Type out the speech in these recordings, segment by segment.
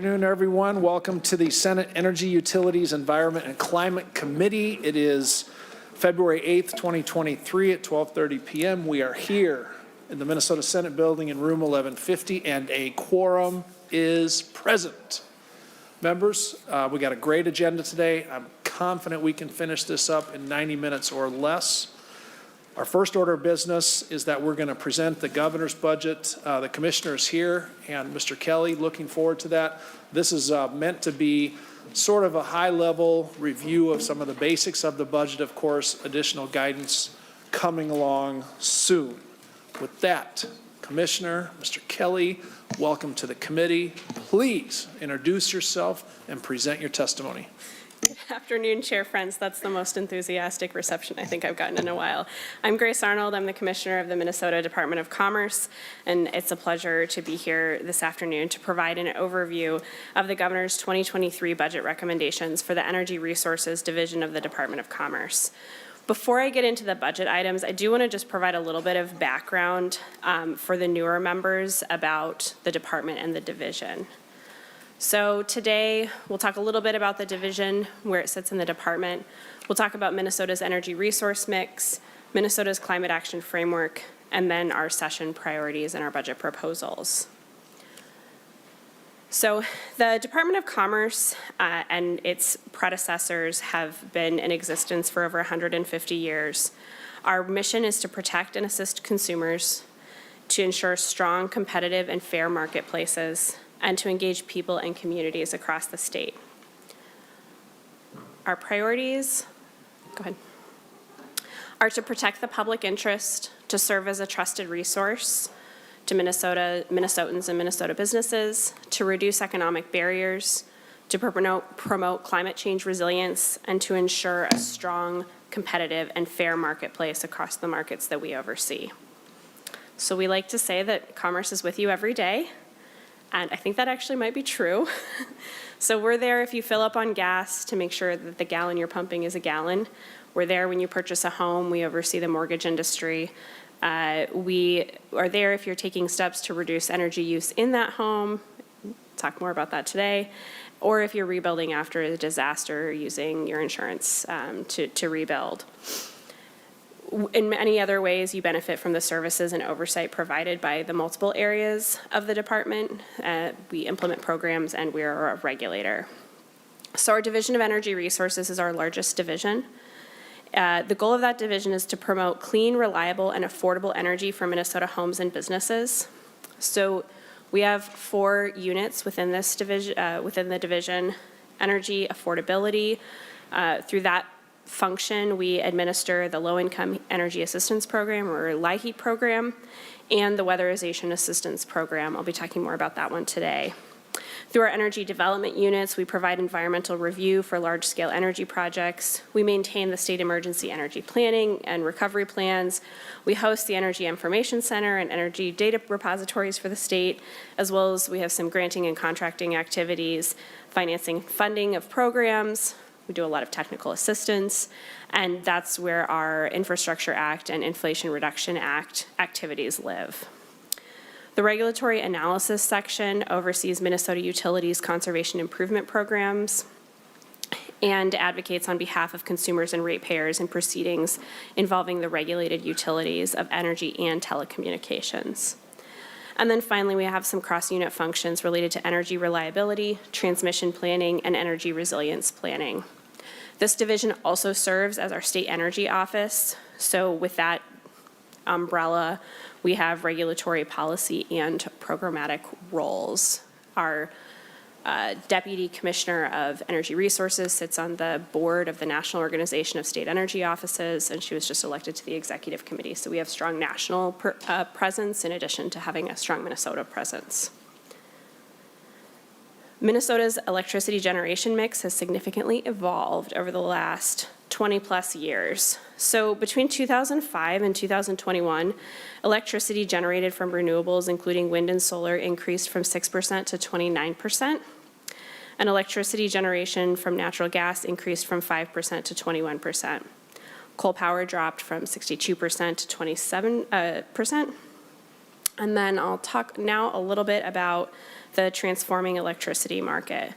afternoon, everyone. Welcome to the Senate Energy, Utilities, Environment, and Climate Committee. It is February 8th, 2023 at 12:30 p.m. We are here in the Minnesota Senate building in room 1150, and a quorum is present. Members, we got a great agenda today. I'm confident we can finish this up in 90 minutes or less. Our first order of business is that we're going to present the governor's budget. The commissioner's here, and Mr. Kelly, looking forward to that. This is meant to be sort of a high-level review of some of the basics of the budget. Of course, additional guidance coming along soon. With that, Commissioner, Mr. Kelly, welcome to the committee. Please introduce yourself and present your testimony. Good afternoon, Chair friends. That's the most enthusiastic reception I think I've gotten in a while. I'm Grace Arnold. I'm the Commissioner of the Minnesota Department of Commerce, and it's a pleasure to be here this afternoon to provide an overview of the Governor's 2023 budget recommendations for the Energy Resources Division of the Department of Commerce. Before I get into the budget items, I do want to just provide a little bit of background for the newer members about the department and the division. So today, we'll talk a little bit about the division, where it sits in the department. We'll talk about Minnesota's energy resource mix, Minnesota's climate action framework, and then our session priorities and our budget proposals. So the Department of Commerce and its predecessors have been in existence for over 150 years. Our mission is to protect and assist consumers, to ensure strong, competitive, and fair marketplaces, and to engage people and communities across the state. Our priorities, are to protect the public interest, to serve as a trusted resource to Minnesotans and Minnesota businesses, to reduce economic barriers, to promote climate change resilience, and to ensure a strong, competitive, and fair marketplace across the markets that we oversee. So we like to say that commerce is with you every day. And I think that actually might be true. So we're there if you fill up on gas to make sure that the gallon you're pumping is a gallon. We're there when you purchase a home. We oversee the mortgage industry. We are there if you're taking steps to reduce energy use in that home. We'll talk more about that today. Or if you're rebuilding after a disaster using your insurance to rebuild. In many other ways, you benefit from the services and oversight provided by the multiple areas of the department. We implement programs, and we are a regulator. So our Division of Energy Resources is our largest division. The goal of that division is to promote clean, reliable, and affordable energy for Minnesota homes and businesses. So we have 4 units within this division, within the division: energy affordability. Through that function, we administer the Low-Income Energy Assistance Program, or LIHEAP program, and the Weatherization Assistance Program. I'll be talking more about that one today. Through our energy development units, we provide environmental review for large-scale energy projects. We maintain the state emergency energy planning and recovery plans. We host the Energy Information Center and energy data repositories for the state, as well as we have some granting and contracting activities, financing and funding of programs. We do a lot of technical assistance, and that's where our Infrastructure Act and Inflation Reduction Act activities live. The regulatory analysis section oversees Minnesota Utilities conservation improvement programs and advocates on behalf of consumers and ratepayers in proceedings involving the regulated utilities of energy and telecommunications. And then finally, we have some cross-unit functions related to energy reliability, transmission planning, and energy resilience planning. This division also serves as our state energy office. So with that umbrella, we have regulatory policy and programmatic roles. Our Deputy Commissioner of Energy Resources sits on the board of the National Organization of State Energy Offices, and she was just elected to the executive committee. So we have strong national presence in addition to having a strong Minnesota presence. Minnesota's electricity generation mix has significantly evolved over the last 20 plus years. So between 2005 and 2021, electricity generated from renewables, including wind and solar, increased from 6% to 29%. And electricity generation from natural gas increased from 5% to 21%. Coal power dropped from 62% to 27%. And then I'll talk now a little bit about the transforming electricity market.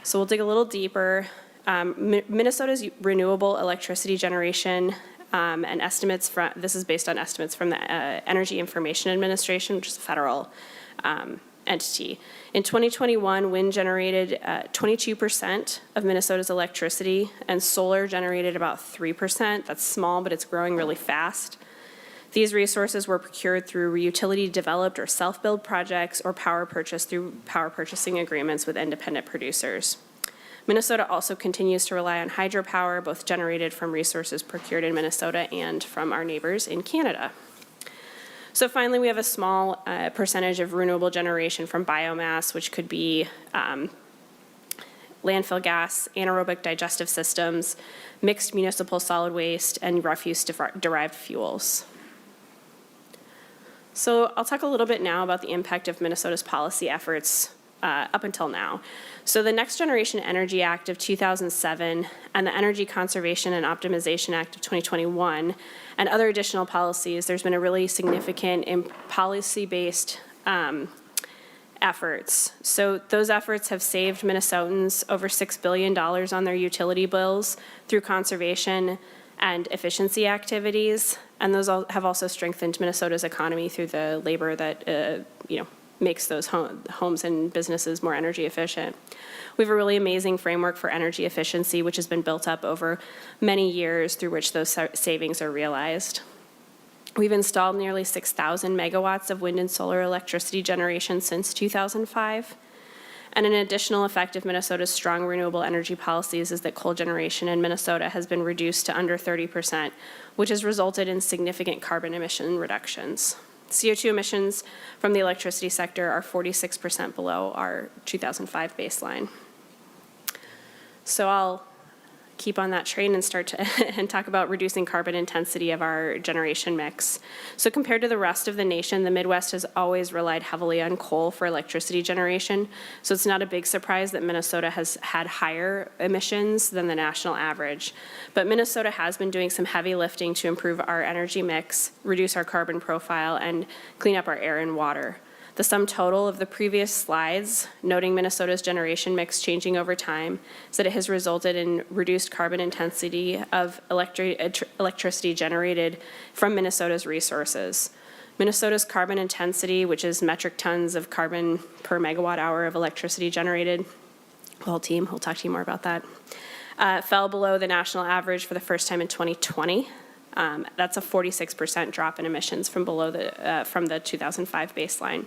So we'll dig a little deeper. Minnesota's renewable electricity generation and estimates from, this is based on estimates from the Energy Information Administration, which is a federal entity. In 2021, wind generated 22% of Minnesota's electricity, and solar generated about 3%. That's small, but it's growing really fast. These resources were procured through utility-developed or self-build projects or power purchase through power purchasing agreements with independent producers. Minnesota also continues to rely on hydropower, both generated from resources procured in Minnesota and from our neighbors in Canada. So finally, we have a small percentage of renewable generation from biomass, which could be landfill gas, anaerobic digestive systems, mixed municipal solid waste, and refuse-derived fuels. So I'll talk a little bit now about the impact of Minnesota's policy efforts up until now. So the Next Generation Energy Act of 2007 and the Energy Conservation and Optimization Act of 2021 and other additional policies, there's been a really significant policy-based efforts. So those efforts have saved Minnesotans over $6 billion on their utility bills through conservation and efficiency activities, and those have also strengthened Minnesota's economy through the labor that makes those homes and businesses more energy efficient. We have a really amazing framework for energy efficiency, which has been built up over many years through which those savings are realized. We've installed nearly 6,000 megawatts of wind and solar electricity generation since 2005. And an additional effect of Minnesota's strong renewable energy policies is that coal generation in Minnesota has been reduced to under 30%, which has resulted in significant carbon emission reductions. CO2 emissions from the electricity sector are 46% below our 2005 baseline. So I'll keep on that train and start to and talk about reducing carbon intensity of our generation mix. So compared to the rest of the nation, the Midwest has always relied heavily on coal for electricity generation. So it's not a big surprise that Minnesota has had higher emissions than the national average. But Minnesota has been doing some heavy lifting to improve our energy mix, reduce our carbon profile, and clean up our air and water. The sum total of the previous slides, noting Minnesota's generation mix changing over time, is that it has resulted in reduced carbon intensity of electricity generated from Minnesota's resources. Minnesota's carbon intensity, which is metric tons of carbon per megawatt hour of electricity generated, we'll talk to you more about that, fell below the national average for the first time in 2020. That's a 46% drop in emissions from below from the 2005 baseline.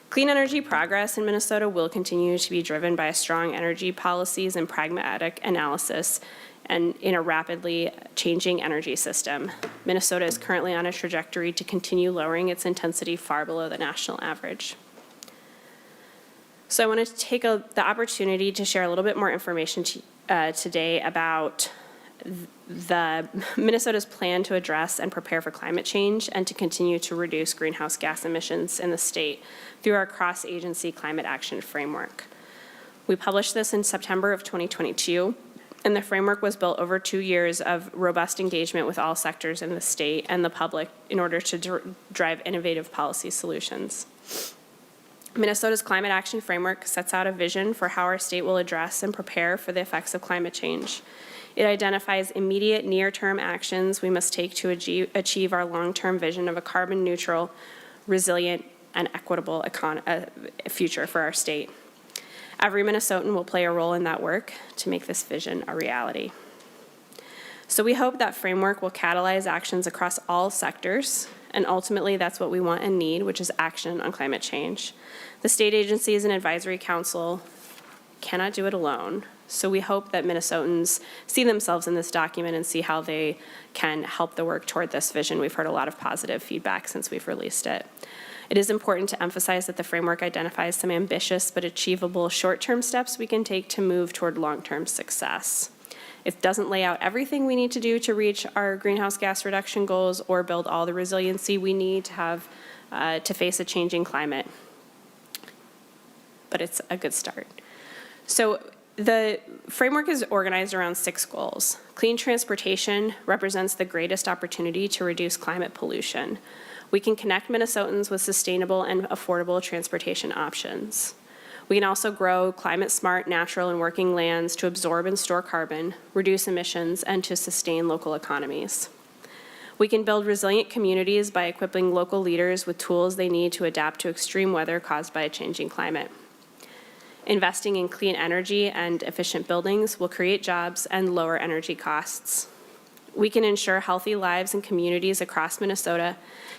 Clean energy progress in Minnesota will continue to be driven by strong energy policies and pragmatic analysis and in a rapidly changing energy system. Minnesota is currently on a trajectory to continue lowering its intensity far below the national average. So I want to take the opportunity to share a little bit more information today about the Minnesota's plan to address and prepare for climate change and to continue to reduce greenhouse gas emissions in the state through our cross-agency climate action framework. We published this in September of 2022, and the framework was built over 2 years of robust engagement with all sectors in the state and the public in order to drive innovative policy solutions. Minnesota's climate action framework sets out a vision for how our state will address and prepare for the effects of climate change. It identifies immediate near-term actions we must take to achieve our long-term vision of a carbon-neutral, resilient, and equitable future for our state. Every Minnesotan will play a role in that work to make this vision a reality. So we hope that framework will catalyze actions across all sectors, and ultimately that's what we want and need, which is action on climate change. The state agencies and advisory council cannot do it alone. So we hope that Minnesotans see themselves in this document and see how they can help the work toward this vision. We've heard a lot of positive feedback since we've released it. It is important to emphasize that the framework identifies some ambitious but achievable short-term steps we can take to move toward long-term success. It doesn't lay out everything we need to do to reach our greenhouse gas reduction goals or build all the resiliency we need to have to face a changing climate, but it's a good start. So The framework is organized around 6 goals. Clean transportation represents the greatest opportunity to reduce climate pollution. We can connect Minnesotans with sustainable and affordable transportation options. We can also grow climate-smart, natural, and working lands to absorb and store carbon, reduce emissions, and to sustain local economies. We can build resilient communities by equipping local leaders with tools they need to adapt to extreme weather caused by a changing climate. Investing in clean energy and efficient buildings will create jobs and lower energy costs. We can ensure healthy lives in communities across Minnesota,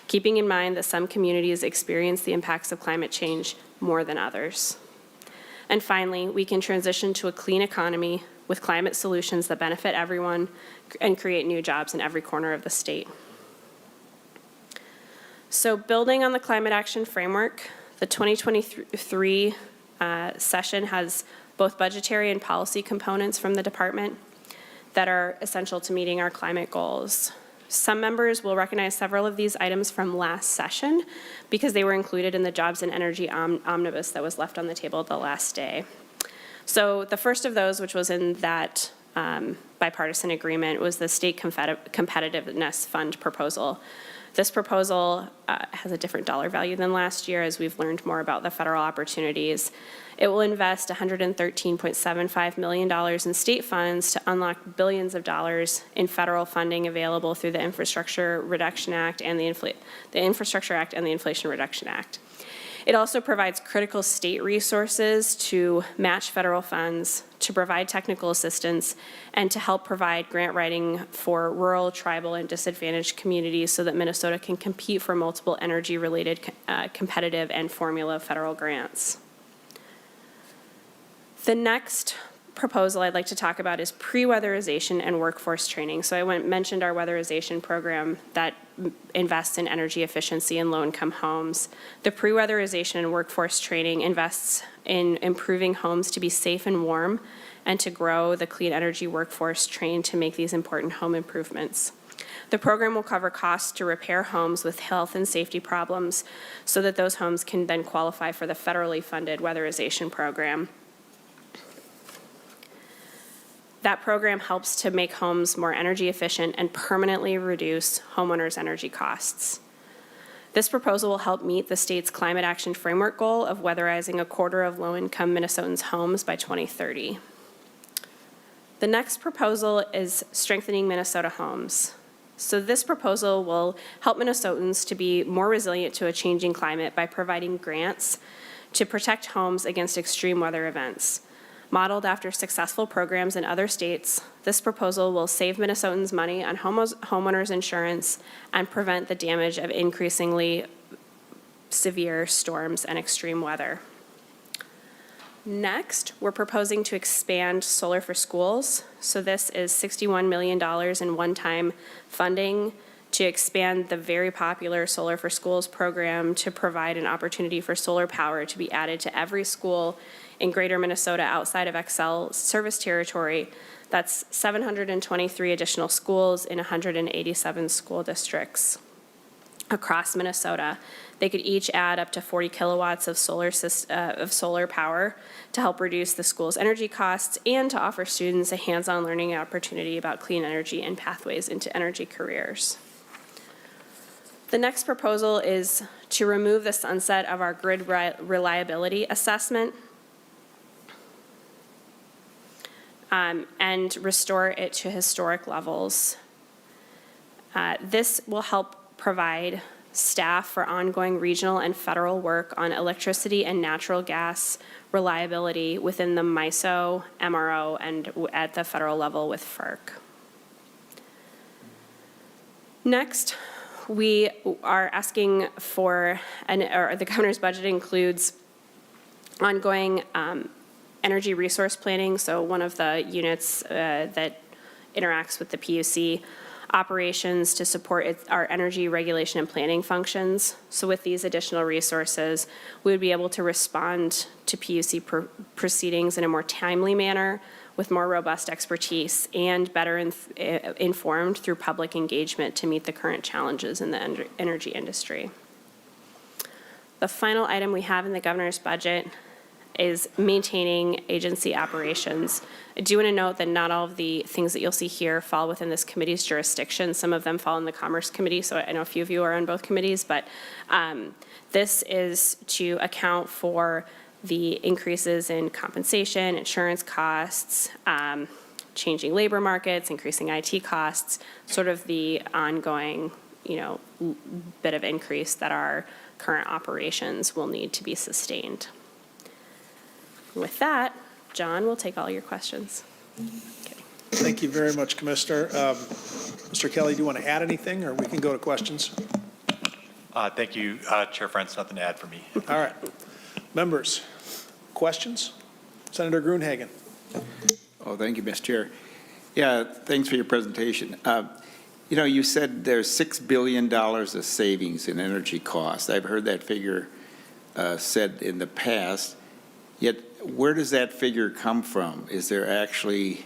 keeping in mind that some communities experience the impacts of climate change more than others. And finally, we can transition to a clean economy with climate solutions that benefit everyone and create new jobs in every corner of the state. So building on the Climate Action Framework, the 2023 session has both budgetary and policy components from the department that are essential to meeting our climate goals. Some members will recognize several of these items from last session because they were included in the Jobs and Energy Omnibus that was left on the table the last day. So the first of those, which was in that bipartisan agreement, was the State Competitiveness Fund proposal. This proposal has a different dollar value than last year as we've learned more about the federal opportunities. It will invest $113.75 million in state funds to unlock billions of dollars in federal funding available through the Infrastructure Reduction Act and the Infrastructure Act and the Inflation Reduction Act. It also provides critical state resources to match federal funds, to provide technical assistance, and to help provide grant writing for rural, tribal, and disadvantaged communities so that Minnesota can compete for multiple energy-related competitive and formula federal grants. The next proposal I'd like to talk about is pre-weatherization and workforce training. So I mentioned our weatherization program that invests in energy efficiency in low-income homes. The pre-weatherization and workforce training invests in improving homes to be safe and warm and to grow the clean energy workforce trained to make these important home improvements. The program will cover costs to repair homes with health and safety problems so that those homes can then qualify for the federally funded weatherization program. That program helps to make homes more energy efficient and permanently reduce homeowners' energy costs. This proposal will help meet the state's Climate Action Framework goal of weatherizing a quarter of low-income Minnesotans' homes by 2030. The next proposal is strengthening Minnesota homes. So this proposal will help Minnesotans to be more resilient to a changing climate by providing grants to protect homes against extreme weather events. Modeled after successful programs in other states, this proposal will save Minnesotans money on homeowners insurance and prevent the damage of increasingly severe storms and extreme weather. Next, we're proposing to expand Solar for Schools. So this is $61 million in one-time funding to expand the very popular Solar for Schools program to provide an opportunity for solar power to be added to every school in greater Minnesota outside of Excel service territory. That's 723 additional schools in 187 school districts across Minnesota. They could each add up to 40 kilowatts of solar power to help reduce the school's energy costs and to offer students a hands-on learning opportunity about clean energy and pathways into energy careers. The next proposal is to remove the sunset of our grid reliability assessment and restore it to historic levels. This will help provide staff for ongoing regional and federal work on electricity and natural gas reliability within the MISO, MRO, and at the federal level with FERC. Next, we are asking for, or the governor's budget includes ongoing energy resource planning, so one of the units that interacts with the PUC, operations to support our energy regulation and planning functions. So with these additional resources, we would be able to respond to PUC proceedings in a more timely manner with more robust expertise and better informed through public engagement to meet the current challenges in the energy industry. The final item we have in the governor's budget is maintaining agency operations. I do want to note that not all of the things that you'll see here fall within this committee's jurisdiction. Some of them fall in the Commerce Committee, so I know a few of you are on both committees, but this is to account for the increases in compensation, insurance costs, changing labor markets, increasing IT costs, sort of the ongoing, bit of increase that our current operations will need to be sustained. With that, John will take all your questions. Okay. Thank you very much, Commissioner. Mr. Kelly, do you want to add anything, or we can go to questions? Thank you, Chair Friends. Nothing to add for me. All right. Members, questions? Senator Gruenhagen. Oh, thank you, Mr. Chair. Yeah, thanks for your presentation. You said there's $6 billion of savings in energy costs. I've heard that figure said in the past, yet where does that figure come from? Is there actually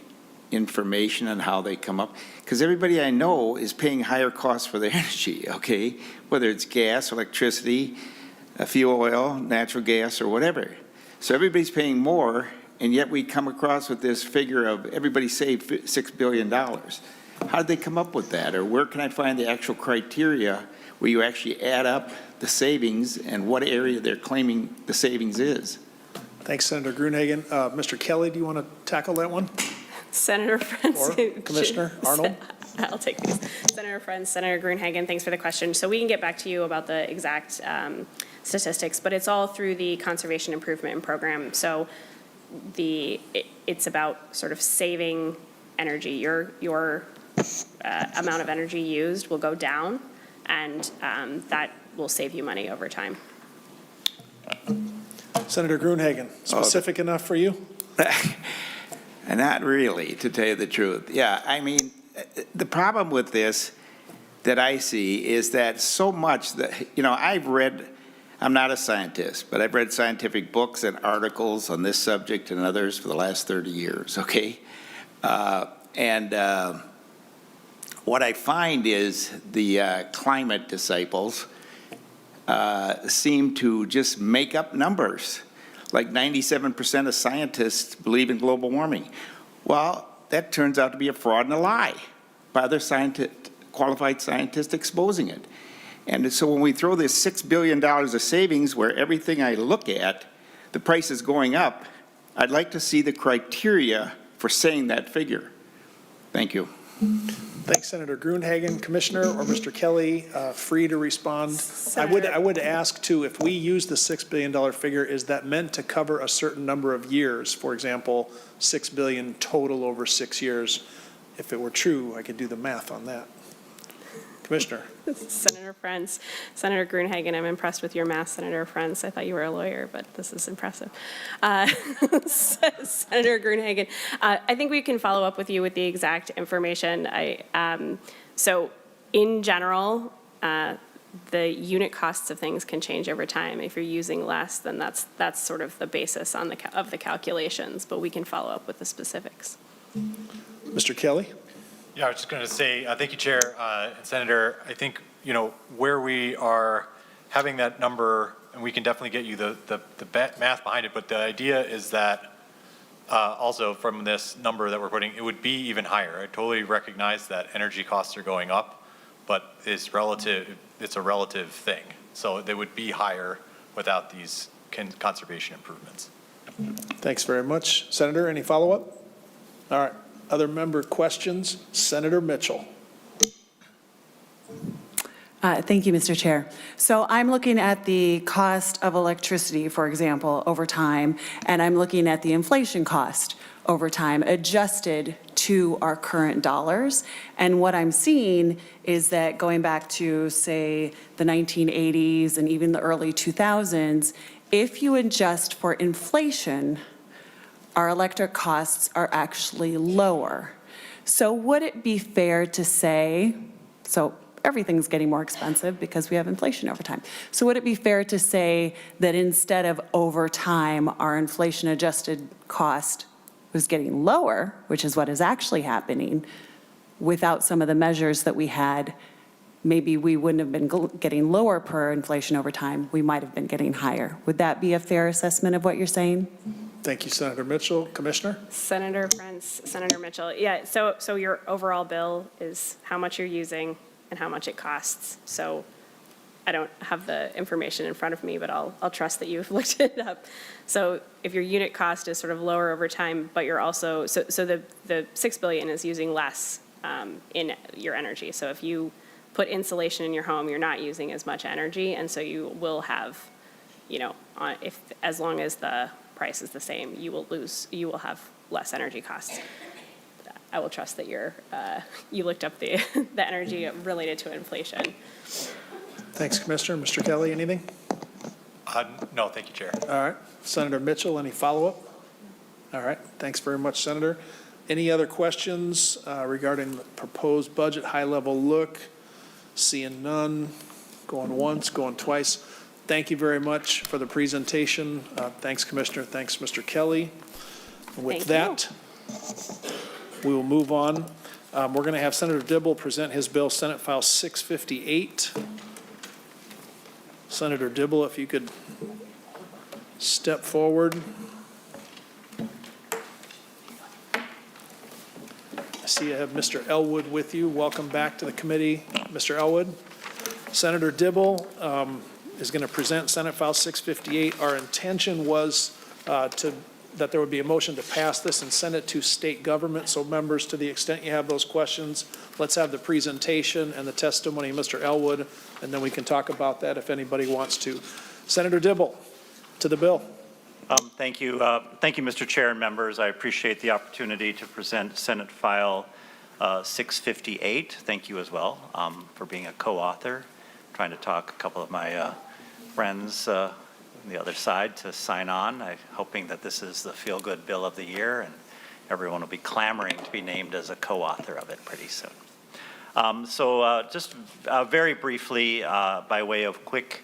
information on how they come up? Because everybody I know is paying higher costs for their energy, okay? Whether it's gas, electricity, fuel oil, natural gas, or whatever. So everybody's paying more, and yet we come across with this figure of everybody saved $6 billion. How did they come up with that? Or where can I find the actual criteria where you actually add up the savings and what area they're claiming the savings is? Thanks, Senator Gruenhagen. Mr. Kelly, do you want to tackle that one? Senator Friends. Or Commissioner Arnold? I'll take these. Senator Friends, Senator Gruenhagen, thanks for the question. So we can get back to you about the exact statistics, but it's all through the Conservation Improvement Program. So it's about sort of saving energy. Your amount of energy used will go down, and that will save you money over time. Senator Gruenhagen, specific enough for you? Not really, to tell you the truth. Yeah, I mean, the problem with this that I see is that so much that, I've read, I'm not a scientist, but I've read scientific books and articles on this subject and others for the last 30 years, okay? What I find is the climate disciples seem to just make up numbers. Like 97% of scientists believe in global warming. Well, that turns out to be a fraud and a lie by other qualified scientists exposing it. And so when we throw this $6 billion of savings where everything I look at, the price is going up, I'd like to see the criteria for saying that figure. Thank you. Thanks, Senator Gruenhagen. Commissioner or Mr. Kelly, free to respond. I would ask too, if we use the $6 billion figure, is that meant to cover a certain number of years? For example, $6 billion total over 6 years. If it were true, I could do the math on that. Commissioner. Senator Friends, Senator Gruenhagen, I'm impressed with your math, Senator Friends. I thought you were a lawyer, but this is impressive. Senator Gruenhagen, I think we can follow up with you with the exact information. So in general, the unit costs of things can change over time. If you're using less, then that's sort of the basis of the calculations, but we can follow up with the specifics. Mr. Kelly. Yeah, I was just going to say, thank you, Chair and Senator. I think, where we are having that number, and we can definitely get you the math behind it, but the idea is that also from this number that we're putting, it would be even higher. I totally recognize that energy costs are going up, but it's a relative thing. So they would be higher without these conservation improvements. Thanks very much. Senator, any follow-up? All right. Other member questions? Senator Mitchell. Thank you, Mr. Chair. So I'm looking at the cost of electricity, for example, over time, and I'm looking at the inflation cost over time, adjusted to our current dollars. And what I'm seeing is that going back to, say, the 1980s and even the early 2000s, if you adjust for inflation, our electric costs are actually lower. So would it be fair to say, so everything's getting more expensive because we have inflation over time. So would it be fair to say that instead of over time, our inflation adjusted cost was getting lower, which is what is actually happening, without some of the measures that we had maybe we wouldn't have been getting lower per inflation over time. We might have been getting higher. Would that be a fair assessment of what you're saying? Thank you, Senator Mitchell. Commissioner? Senator Prince, Senator Mitchell, yeah, so your overall bill is how much you're using and how much it costs. So I don't have the information in front of me, but I'll trust that you've looked it up. So if your unit cost is sort of lower over time, but you're also, so the 6 billion is using less in your energy. So if you put insulation in your home, you're not using as much energy, and so you will have, if, as long as the price is the same, you will have less energy costs. I will trust that you looked up the energy related to inflation. Thanks, Commissioner. Mr. Kelly, anything? No, thank you, Chair. All right. Senator Mitchell, any follow-up? All right. Thanks very much, Senator. Any other questions regarding the proposed budget, high-level look? Seeing none. Going once, going twice. Thank you very much for the presentation. Thanks, Commissioner. Thanks, Mr. Kelly. And with that, we will move on. We're going to have Senator Dibble present his bill, Senate File 658. Senator Dibble, if you could step forward. I see I have Mr. Elwood with you. Welcome back to the committee, Mr. Elwood. Senator Dibble is going to present Senate File 658. Our intention was that there would be a motion to pass this and send it to state government. So members, to the extent you have those questions, let's have the presentation and the testimony of Mr. Elwood, and then we can talk about that if anybody wants to. Senator Dibble, to the bill. Thank you. Thank you, Mr. Chair and members. I appreciate the opportunity to present Senate File 658. Thank you as well for being a co-author. Trying to talk a couple of my friends on the other side to sign on. I'm hoping that this is the feel-good bill of the year, and everyone will be clamoring to be named as a co-author of it pretty soon. Just very briefly, by way of quick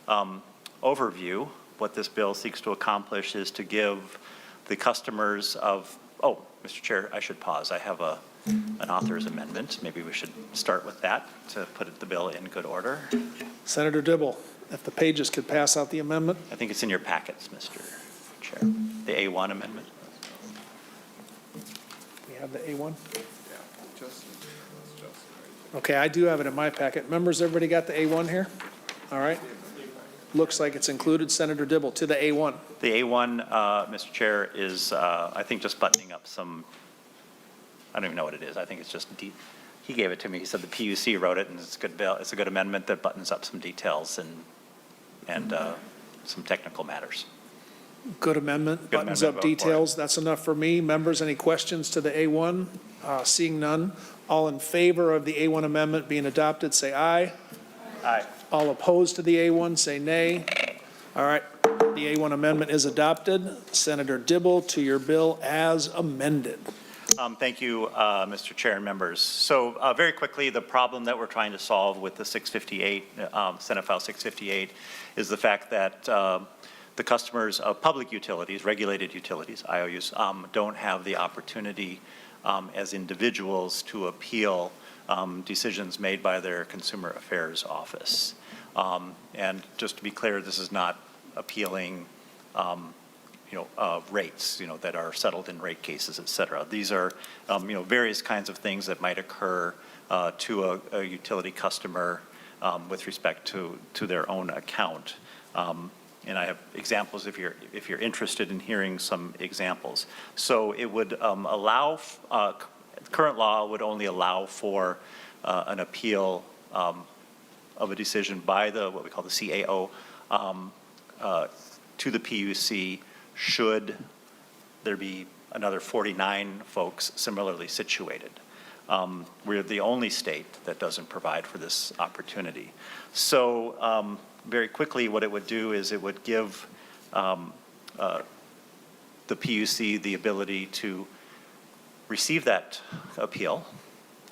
overview, what this bill seeks to accomplish is to give the customers of, Mr. Chair, I should pause. I have an author's amendment. Maybe we should start with that to put the bill in good order. Senator Dibble, if the pages could pass out the amendment. I think it's in your packets, Mr. Chair. The A1 amendment. We have the A1? Okay, I do have it in my packet. Members, everybody got the A1 here? All right. Looks like it's included. Senator Dibble, to the A1. The A1, Mr. Chair, is, I think, just buttoning up some, I don't even know what it is. I think it's just deep. He gave it to me. He said the PUC wrote it, and it's a good bill. It's a good amendment that buttons up some details and some technical matters. Good amendment, buttons up amendment, vote for details. That's enough for me. Members, any questions to the A1? Seeing none. All in favor of the A1 amendment being adopted, say aye. Aye. All opposed to the A1, say nay. All right, the A1 amendment is adopted. Senator Dibble, to your bill as amended. Thank you, Mr. Chair and members. So very quickly, the problem that we're trying to solve with the 658, Senate File 658, is the fact that the customers of public utilities, regulated utilities, IOUs, don't have the opportunity as individuals to appeal decisions made by their Consumer Affairs Office. And just to be clear, this is not appealing rates, that are settled in rate cases, et cetera. These are, various kinds of things that might occur to a utility customer with respect to their own account. And I have examples if you're interested in hearing some examples. So it would allow, current law would only allow for an appeal of a decision by what we call the CAO to the PUC should there be another 49 folks similarly situated. We're the only state that doesn't provide for this opportunity. So very quickly, what it would do is it would give the PUC the ability to receive that appeal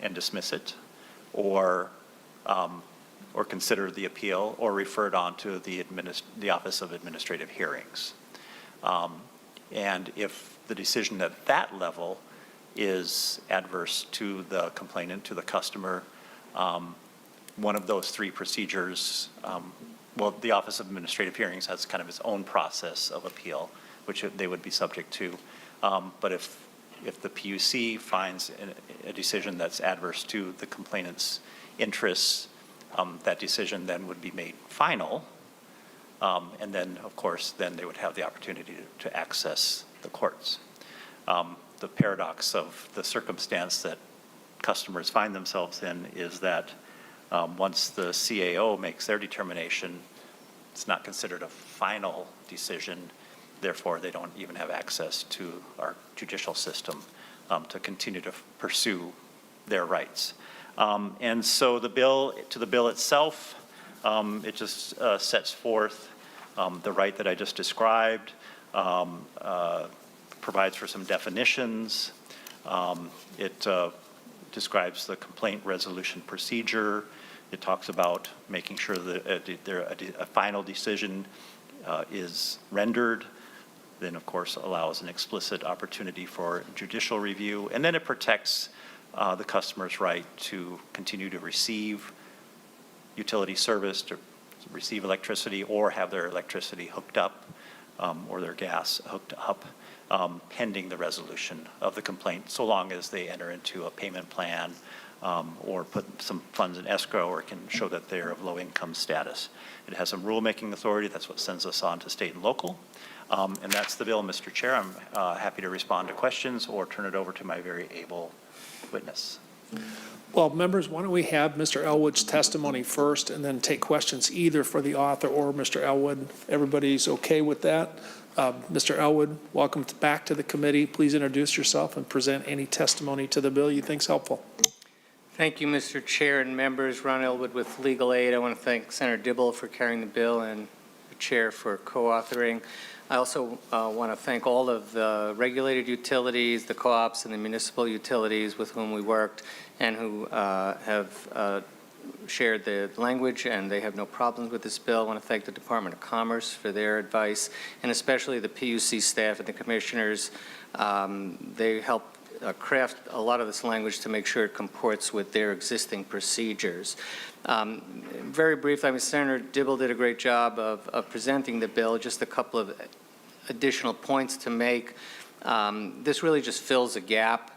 and dismiss it, or consider the appeal, or refer it on to the Office of Administrative Hearings. And if the decision at that level is adverse to the complainant, to the customer, one of those three procedures, well, the Office of Administrative Hearings has kind of its own process of appeal, which they would be subject to. But if the PUC finds a decision that's adverse to the complainant's interests, that decision then would be made final. And then, of course, then they would have the opportunity to access the courts. The paradox of the circumstance that customers find themselves in is that once the CAO makes their determination, it's not considered a final decision. Therefore, they don't even have access to our judicial system to continue to pursue their rights. And so the bill itself, it just sets forth the right that I just described, provides for some definitions. It describes the complaint resolution procedure. It talks about making sure that a final decision is rendered, then of course allows an explicit opportunity for judicial review, and then it protects the customer's right to continue to receive utility service, to receive electricity, or have their electricity hooked up or their gas hooked up pending the resolution of the complaint, so long as they enter into a payment plan or put some funds in escrow or can show that they're of low income status. It has some rulemaking authority. That's what sends us on to state and local. And that's the bill, Mr. Chair. I'm happy to respond to questions or turn it over to my very able witness. Well, members, why don't we have Mr. Elwood's testimony first and then take questions either for the author or Mr. Elwood. Everybody's okay with that? Mr. Elwood, welcome back to the committee. Please introduce yourself and present any testimony to the bill you think is helpful. Thank you, Mr. Chair and members. Ron Elwood with Legal Aid. I want to thank Senator Dibble for carrying the bill and the chair for co-authoring. I also want to thank all of the regulated utilities, the co-ops, and the municipal utilities with whom we worked and who have shared the language, and they have no problems with this bill. I want to thank the Department of Commerce for their advice, and especially the PUC staff and the commissioners. They helped craft a lot of this language to make sure it comports with their existing procedures. Very briefly, I mean, Senator Dibble did a great job of presenting the bill. Just a couple of additional points to make. This really just fills a gap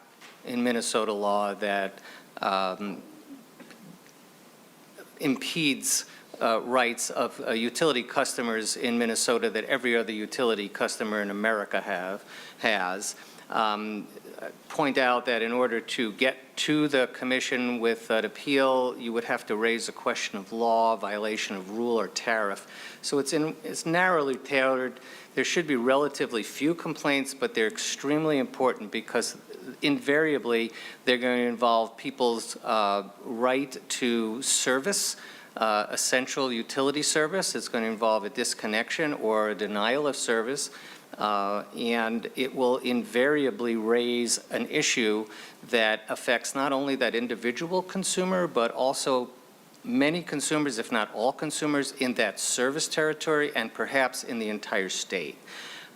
in Minnesota law that impedes rights of utility customers in Minnesota that every other utility customer in America has. Point out that in order to get to the commission with an appeal, you would have to raise a question of law, violation of rule or tariff. So it's narrowly tailored. There should be relatively few complaints, but they're extremely important because invariably they're going to involve people's right to service, essential utility service. It's going to involve a disconnection or a denial of service. And it will invariably raise an issue that affects not only that individual consumer, but also many consumers, if not all consumers, in that service territory and perhaps in the entire state.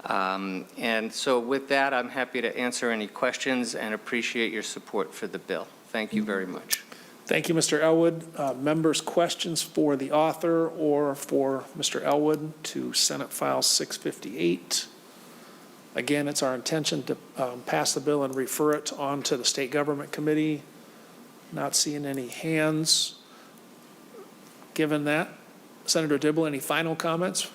And so with that, I'm happy to answer any questions and appreciate your support for the bill. Thank you very much. Thank you, Mr. Elwood. Members, questions for the author or for Mr. Elwood to Senate File 658? Again, it's our intention to pass the bill and refer it on to the State Government Committee. Not seeing any hands. Given that, Senator Dibble, any final comments?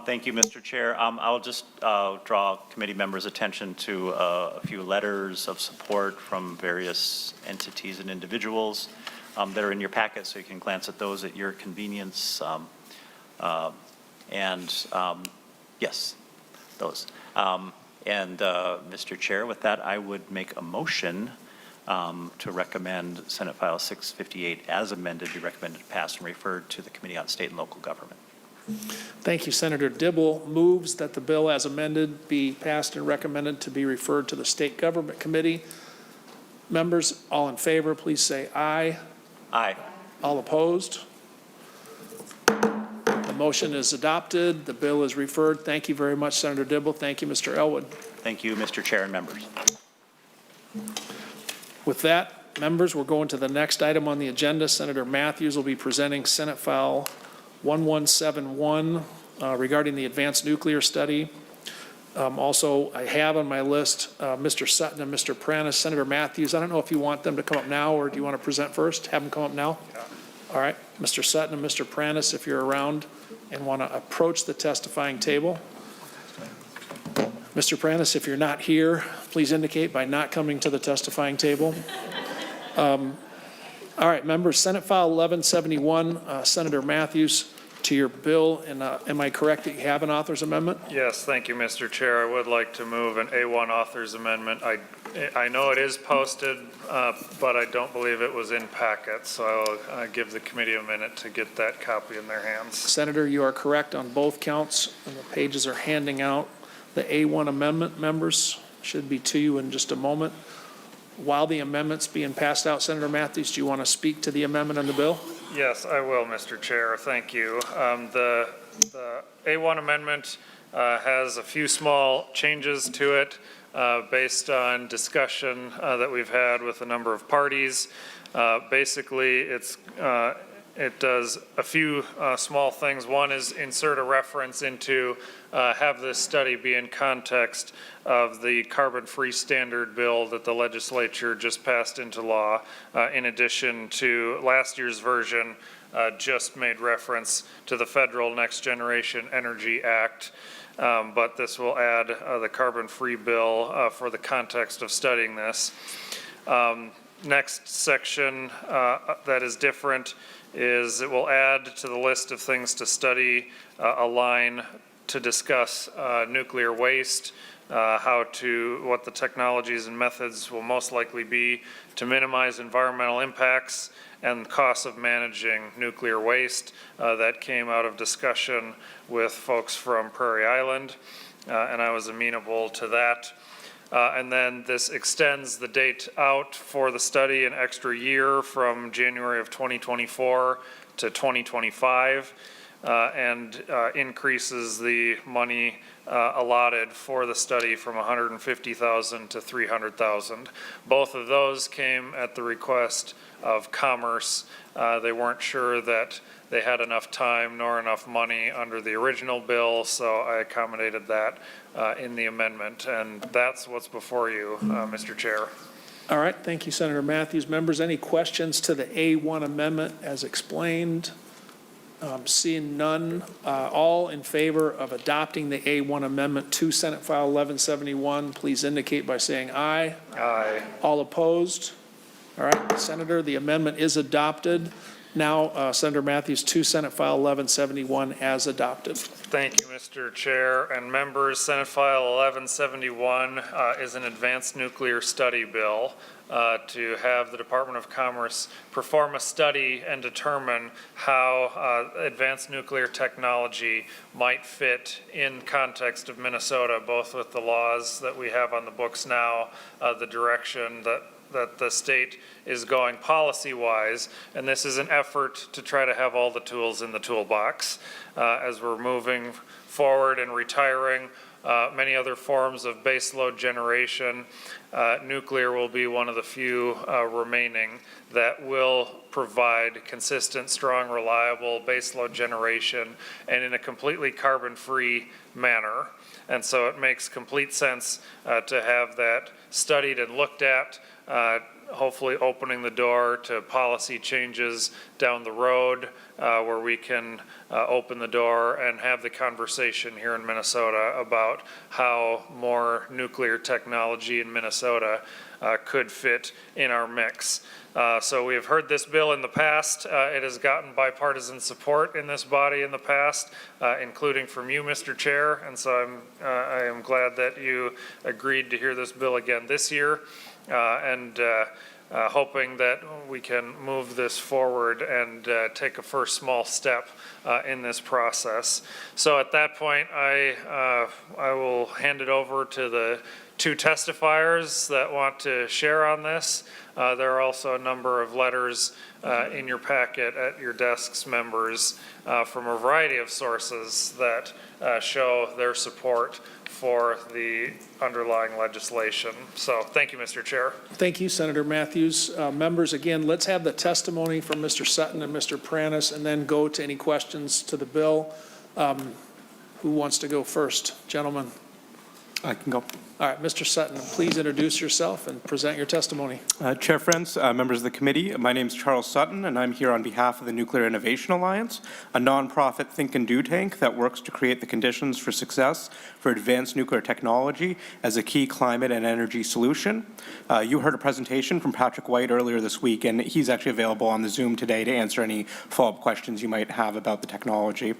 Thank you, Mr. Chair. I'll just draw committee members' attention to a few letters of support from various entities and individuals that are in your packet, so you can glance at those at your convenience. Yes, those. Mr. Chair, with that, I would make a motion to recommend Senate File 658 as amended, be recommended passed and referred to the Committee on State and Local Government. Thank you. Senator Dibble moves that the bill as amended be passed and recommended to be referred to the State Government Committee. Members, all in favor, please say aye. Aye. All opposed? The motion is adopted. The bill is referred. Thank you very much, Senator Dibble. Thank you, Mr. Elwood. Thank you, Mr. Chair and members. With that, Members, we're going to the next item on the agenda. Senator Mathews will be presenting Senate File 1171 regarding the advanced nuclear study. Also, I have on my list Mr. Sutton and Mr. Prentice. Senator Mathews, I don't know if you want them to come up now or do you want to present first? Have them come up now? Yeah. All right. Mr. Sutton and Mr. Prentice, if you're around and want to approach the testifying table. Mr. Prentice, if you're not here, please indicate by not coming to the testifying table. All right, members, Senate File 1171, Senator Mathews, to your bill, and am I correct that you have an author's amendment? Yes, thank you, Mr. Chair. I would like to move an A1 author's amendment. I know it is posted, but I don't believe it was in packet, so I'll give the committee a minute to get that copy in their hands. Senator, you are correct on both counts, and the pages are handing out. The A1 amendment, members, should be to you in just a moment. While the amendment's being passed out, Senator Mathews, do you want to speak to the amendment on the bill? Yes, I will, Mr. Chair. Thank you. The A1 amendment has a few small changes to it based on discussion that we've had with a number of parties. Basically, it does a few small things. One is insert a reference into have this study be in context of the carbon-free standard bill that the legislature just passed into law, in addition to last year's version just made reference to the federal Next Generation Energy Act. But this will add the carbon-free bill for the context of studying this. Next section that is different is it will add to the list of things to study a line to discuss nuclear waste, what the technologies and methods will most likely be to minimize environmental impacts and costs of managing nuclear waste. That came out of discussion with folks from Prairie Island, and I was amenable to that. And then this extends the date out for the study an extra year from January of 2024 to 2025, and increases the money allotted for the study from $150,000 to $300,000. Both of those came at the request of Commerce. They weren't sure that they had enough time nor enough money under the original bill, so I accommodated that in the amendment, and that's what's before you, Mr. Chair. All right, thank you, Senator Mathews. Members, any questions to the A1 amendment as explained? Seeing none, all in favor of adopting the A1 amendment to Senate File 1171, please indicate by saying aye. Aye. All opposed? All right, Senator, the amendment is adopted. Now, Senator Mathews, to Senate File 1171 as adopted. Thank you, Mr. Chair and members. Senate File 1171 is an advanced nuclear study bill to have the Department of Commerce perform a study and determine how advanced nuclear technology might fit in context of Minnesota, both with the laws that we have on the books now, the direction that the state is going policy-wise, and this is an effort to try to have all the tools in the toolbox as we're moving forward and retiring many other forms of baseload generation. Nuclear will be one of the few remaining that will provide consistent, strong, reliable baseload generation and in a completely carbon-free manner. And so it makes complete sense to have that studied and looked at, hopefully opening the door to policy changes down the road where we can open the door and have the conversation here in Minnesota about how more nuclear technology in Minnesota could fit in our mix. So we have heard this bill in the past. It has gotten bipartisan support in this body in the past, including from you, Mr. Chair. And so I am glad that you agreed to hear this bill again this year, and hoping that we can move this forward and take a first small step in this process. So at that point, I will hand it over to the two testifiers that want to share on this. There are also a number of letters in your packet at your desks, members, from a variety of sources that show their support for the underlying legislation. So thank you, Mr. Chair. Thank you, Senator Mathews. Members, again, let's have the testimony from Mr. Sutton and Mr. Pranis, and then go to any questions to the bill. Who wants to go first? Gentlemen. I can go. All right, Mr. Sutton, please introduce yourself and present your testimony. Chair Friends, members of the committee, my name is Charles Sutton, and I'm here on behalf of the Nuclear Innovation Alliance, a nonprofit think and do tank that works to create the conditions for success for advanced nuclear technology as a key climate and energy solution. You heard a presentation from Patrick White earlier this week, and he's actually available on the Zoom today to answer any follow-up questions you might have about the technology.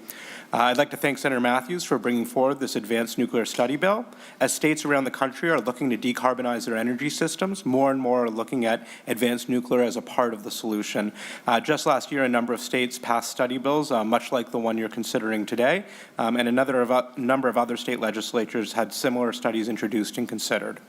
I'd like to thank Senator Mathews for bringing forward this advanced nuclear study bill. As states around the country are looking to decarbonize their energy systems, more and more are looking at advanced nuclear as a part of the solution. Just last year, a number of states passed study bills, much like the one you're considering today, and a number of other state legislatures had similar studies introduced and considered.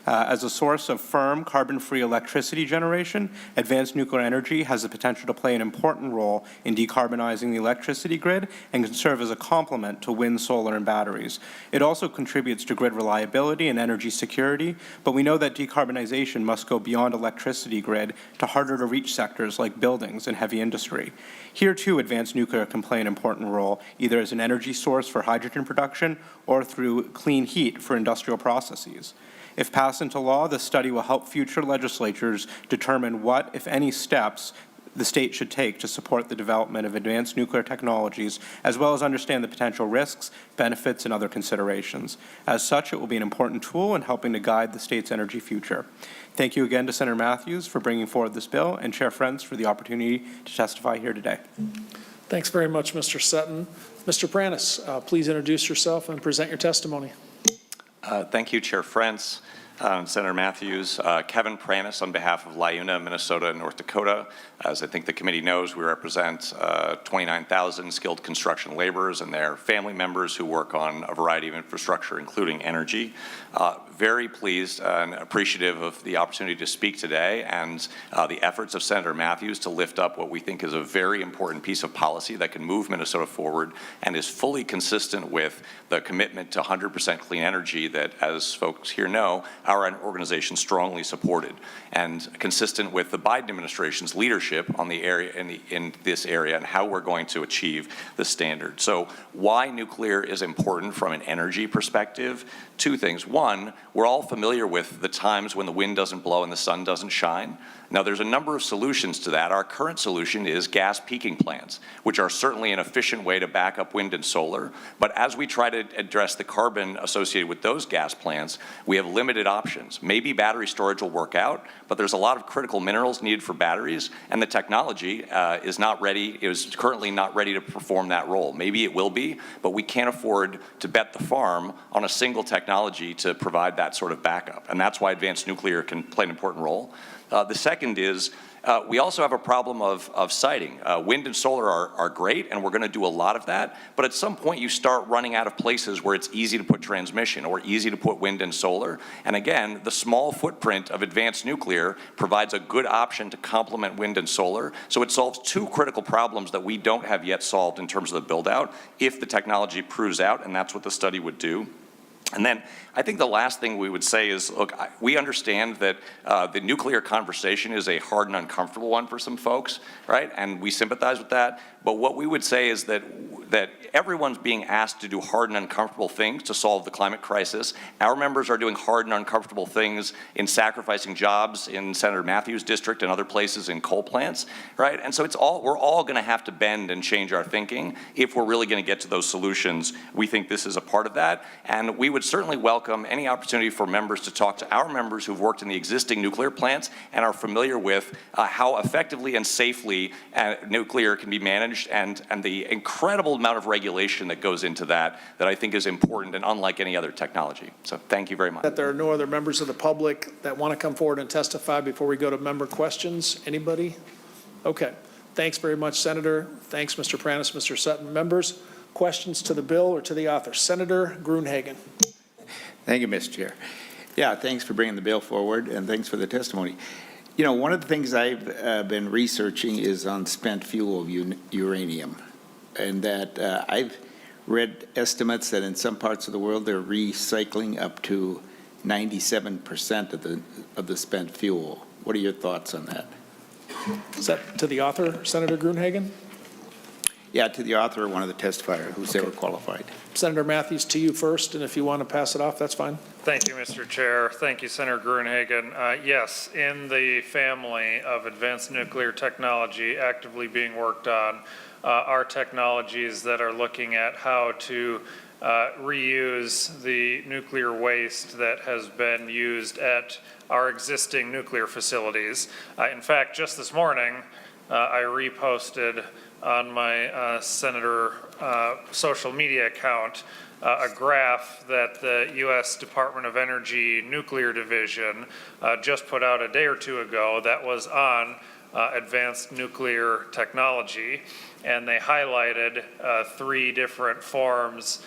As a source of firm, carbon-free electricity generation, advanced nuclear energy has the potential to play an important role in decarbonizing the electricity grid and can serve as a complement to wind, solar, and batteries. It also contributes to grid reliability and energy security, but we know that decarbonization must go beyond electricity grid to harder-to-reach sectors like buildings and heavy industry. Here, too, advanced nuclear can play an important role, either as an energy source for hydrogen production or through clean heat for industrial processes. If passed into law, this study will help future legislatures determine what, if any, steps the state should take to support the development of advanced nuclear technologies, as well as understand the potential risks, benefits, and other considerations. As such, it will be an important tool in helping to guide the state's energy future. Thank you again to Senator Mathews for bringing forward this bill, and Chair Friends for the opportunity to testify here today. Thanks very much, Mr. Sutton. Mr. Pranis, please introduce yourself and present your testimony. Thank you, Chair Friends, Senator Mathews. Kevin Pranis on behalf of LIUNA, Minnesota, and North Dakota. As I think the committee knows, we represent 29,000 skilled construction laborers and their family members who work on a variety of infrastructure, including energy. Very pleased and appreciative of the opportunity to speak today and the efforts of Senator Mathews to lift up what we think is a very important piece of policy that can move Minnesota forward and is fully consistent with the commitment to 100% clean energy that, as folks here know, our organization strongly supported, and consistent with the Biden administration's leadership on the area in this area and how we're going to achieve the standard. So why nuclear is important from an energy perspective? Two things. One, we're all familiar with the times when the wind doesn't blow and the sun doesn't shine. Now, there's a number of solutions to that. Our current solution is gas peaking plants, which are certainly an efficient way to back up wind and solar. But as we try to address the carbon associated with those gas plants, we have limited options. Maybe battery storage will work out, but there's a lot of critical minerals needed for batteries, and the technology is currently not ready to perform that role. Maybe it will be, but we can't afford to bet the farm on a single technology to provide that sort of backup. And that's why advanced nuclear can play an important role. The second is we also have a problem of siting. Wind and solar are great, and we're going to do a lot of that. But at some point, you start running out of places where it's easy to put transmission or easy to put wind and solar. And again, the small footprint of advanced nuclear provides a good option to complement wind and solar. So it solves two critical problems that we don't have yet solved in terms of the build-out if the technology proves out, and that's what the study would do. And then I think the last thing we would say is, look, we understand that the nuclear conversation is a hard and uncomfortable one for some folks, right? And we sympathize with that. But what we would say is that everyone's being asked to do hard and uncomfortable things to solve the climate crisis. Our members are doing hard and uncomfortable things in sacrificing jobs in Senator Mathews' district and other places in coal plants, right? And so we're all going to have to bend and change our thinking if we're really going to get to those solutions. We think this is a part of that, and we would certainly welcome any opportunity for members to talk to our members who've worked in the existing nuclear plants and are familiar with how effectively and safely nuclear can be managed, and the incredible amount of regulation that goes into that I think is important and unlike any other technology. So thank you very much. That there are no other members of the public that want to come forward and testify before we go to member questions. Anybody? Okay. Thanks very much, Senator. Thanks, Mr. Pranis, Mr. Sutton. Members, questions to the bill or to the author? Senator Gruenhagen. Thank you, Mr. Chair. Yeah, thanks for bringing the bill forward, and thanks for the testimony. You know, one of the things I've been researching is on spent fuel of uranium, and that I've read estimates that in some parts of the world, they're recycling up to 97% of the spent fuel. What are your thoughts on that? Is that to the author, Senator Gruenhagen? Yeah, to the author or one of the testifiers who's ever qualified. Senator Mathews, to you first, and if you want to pass it off, that's fine. Thank you, Mr. Chair. Thank you, Senator Gruenhagen. Yes, in the family of advanced nuclear technology actively being worked on are technologies that are looking at how to reuse the nuclear waste that has been used at our existing nuclear facilities. In fact, just this morning, I reposted on my Senator social media account a graph that the U.S. Department of Energy Nuclear Division just put out a day or two ago that was on advanced nuclear technology. And they highlighted three different forms,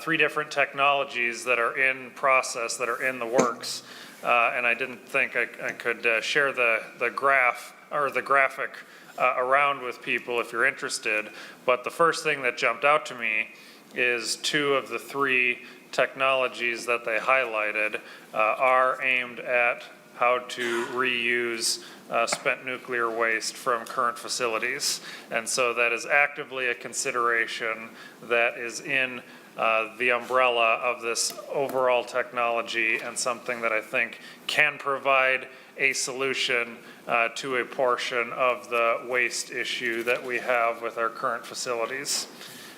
three different technologies that are in process, that are in the works. And I didn't think I could share the graph or the graphic around with people if you're interested. But the first thing that jumped out to me is two of the three technologies that they highlighted are aimed at how to reuse spent nuclear waste from current facilities. And so that is actively a consideration that is in the umbrella of this overall technology, and something that I think can provide a solution to a portion of the waste issue that we have with our current facilities.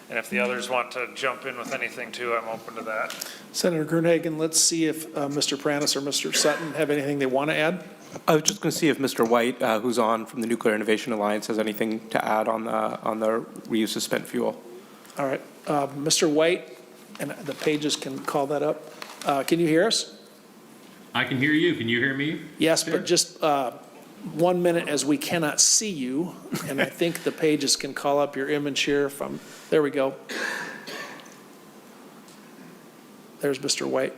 And if the others want to jump in with anything too, I'm open to that. Senator Gruenhagen, let's see if Mr. Pranis or Mr. Sutton have anything they want to add. I was just going to see if Mr. White, who's on from the Nuclear Innovation Alliance, has anything to add on the reuse of spent fuel. All right, Mr. White, and the pages can call that up. Can you hear us? I can hear you. Can you hear me? Yes, Sure. but just 1 minute, as we cannot see you, and I think the pages can call up your image here from, there we go. There's Mr. White.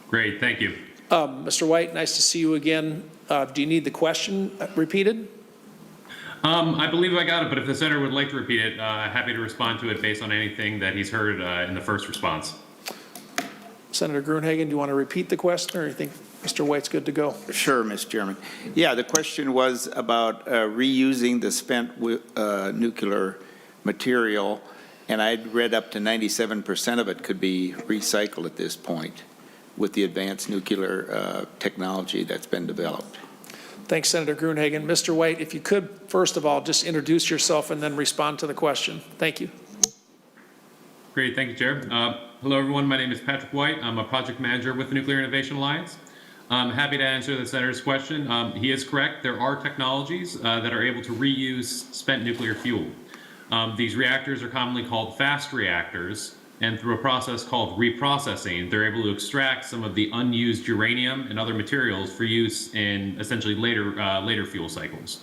Great, thank you. Mr. White, nice to see you again. Do you need the question repeated? I believe I got it, but if the senator would like to repeat it, happy to respond to it based on anything that he's heard in the first response. Senator Gruenhagen, do you want to repeat the question, or you think Mr. White's good to go? Sure, Mr. Chairman. Yeah, the question was about reusing the spent nuclear material, and I'd read up to 97% of it could be recycled at this point with the advanced nuclear technology that's been developed. Thanks, Senator Gruenhagen. Mr. White, if you could, first of all, just introduce yourself and then respond to the question. Thank you. Great, thank you, Chair. Hello, everyone. My name is Patrick White. I'm a project manager with the Nuclear Innovation Alliance. I'm happy to answer the senator's question. He is correct. There are technologies that are able to reuse spent nuclear fuel. These reactors are commonly called fast reactors, and through a process called reprocessing, they're able to extract some of the unused uranium and other materials for use in essentially later fuel cycles.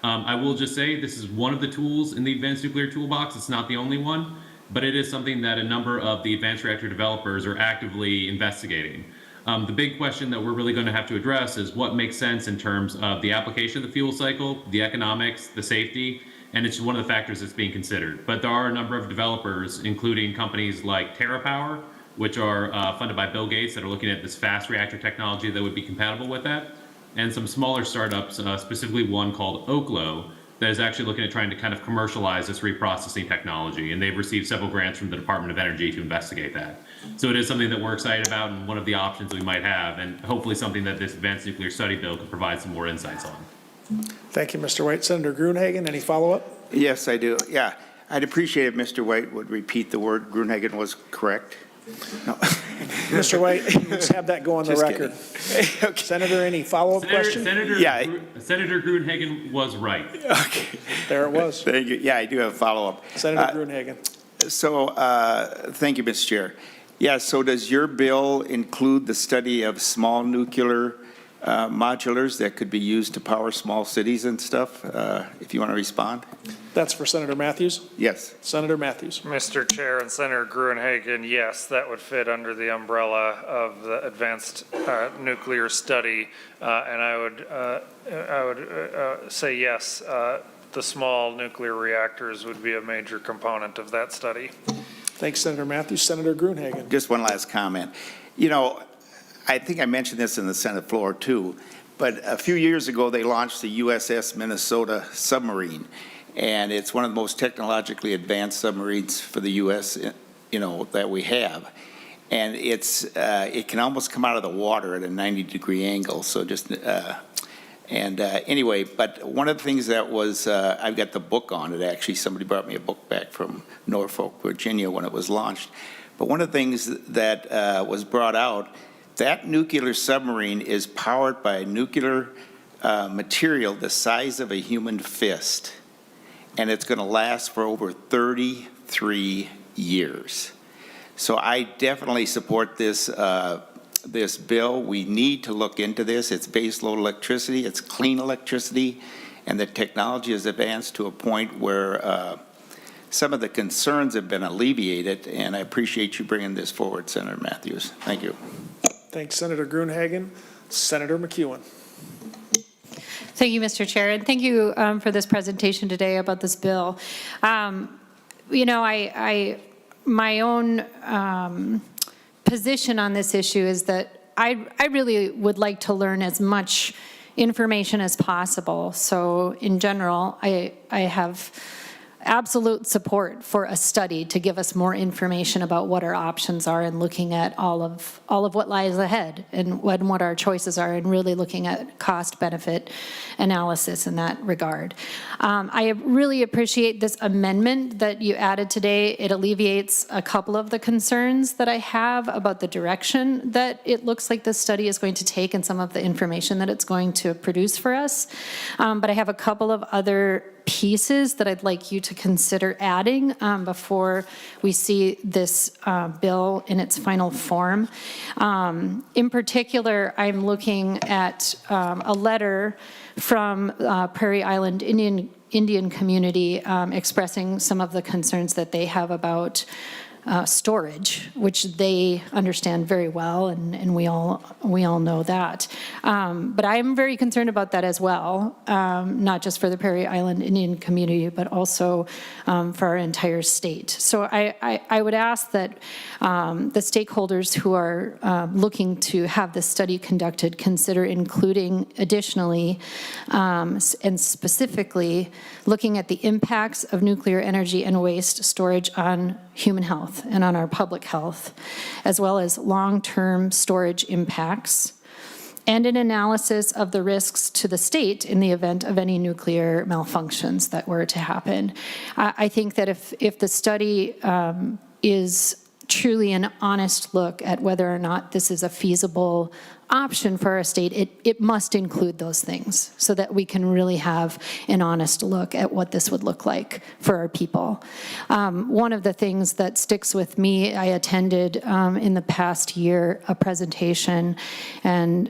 I will just say this is one of the tools in the advanced nuclear toolbox. It's not the only one, but it is something that a number of the advanced reactor developers are actively investigating. The big question that we're really going to have to address is what makes sense in terms of the application of the fuel cycle, the economics, the safety, and it's one of the factors that's being considered. But there are a number of developers, including companies like TerraPower, which are funded by Bill Gates, that are looking at this fast reactor technology that would be compatible with that, and some smaller startups, specifically one called Oklo, that is actually looking at trying to kind of commercialize this reprocessing technology, and they've received several grants from the Department of Energy to investigate that. So it is something that we're excited about and one of the options we might have, and hopefully something that this advanced nuclear study bill could provide some more insights on. Thank you, Mr. White. Senator Gruenhagen, any follow-up? Yes, I do. Yeah, I'd appreciate if Mr. White would repeat the word Gruenhagen was correct. No. Mr. White, let's have that go on the Just record. Okay. Senator, any follow-up question? Senator Gruenhagen was right. Okay. There it was. Thank you. Yeah, I do have a follow-up. Senator Gruenhagen. So, thank you, Mr. Chair. Yeah, so does your bill include the study of small nuclear modulars that could be used to power small cities and stuff? If you want to respond. That's for Senator Mathews? Yes. Senator Mathews. Mr. Chair and Senator Gruenhagen, yes, that would fit under the umbrella of the advanced nuclear study, and I would say yes the small nuclear reactors would be a major component of that study. Thanks, Senator Mathews. Senator Gruenhagen. Just one last comment. You know, I think I mentioned this in the Senate floor too, but a few years ago, they launched the USS Minnesota submarine, and it's one of the most technologically advanced submarines for the U.S., you know, that we have. And it can almost come out of the water at a 90-degree angle, so just, anyway, but one of the things that was, I've got the book on it, actually. Somebody brought me a book back from Norfolk, Virginia, when it was launched. But one of the things that was brought out, that nuclear submarine is powered by nuclear material the size of a human fist, and it's going to last for over 33 years. So I definitely support this this bill. We need to look into this. It's baseload electricity, it's clean electricity, and the technology has advanced to a point where some of the concerns have been alleviated, and I appreciate you bringing this forward, Senator Mathews. Thank you. Thanks, Senator Gruenhagen. Senator McEwen. Thank you, Mr. Chair, and thank you for this presentation today about this bill. You know, my own position on this issue is that I really would like to learn as much information as possible. So in general, I have absolute support for a study to give us more information about what our options are and looking at all of what lies ahead and what our choices are, and really looking at cost-benefit analysis in that regard. I really appreciate this amendment that you added today. It alleviates a couple of the concerns that I have about the direction that it looks like this study is going to take and some of the information that it's going to produce for us. But I have a couple of other pieces that I'd like you to consider adding before we see this bill in its final form. In particular, I'm looking at a letter from Prairie Island Indian community expressing some of the concerns that they have about storage, which they understand very well, and we all know that. But I'm very concerned about that as well, not just for the Prairie Island Indian community, but also for our entire state. So I would ask that the stakeholders who are looking to have this study conducted consider including additionally and specifically looking at the impacts of nuclear energy and waste storage on human health and on our public health, as well as long-term storage impacts, and an analysis of the risks to the state in the event of any nuclear malfunctions that were to happen. I think that if the study is truly an honest look at whether or not this is a feasible option for our state, it must include those things so that we can really have an honest look at what this would look like for our people. One of the things that sticks with me, I attended in the past year a presentation, and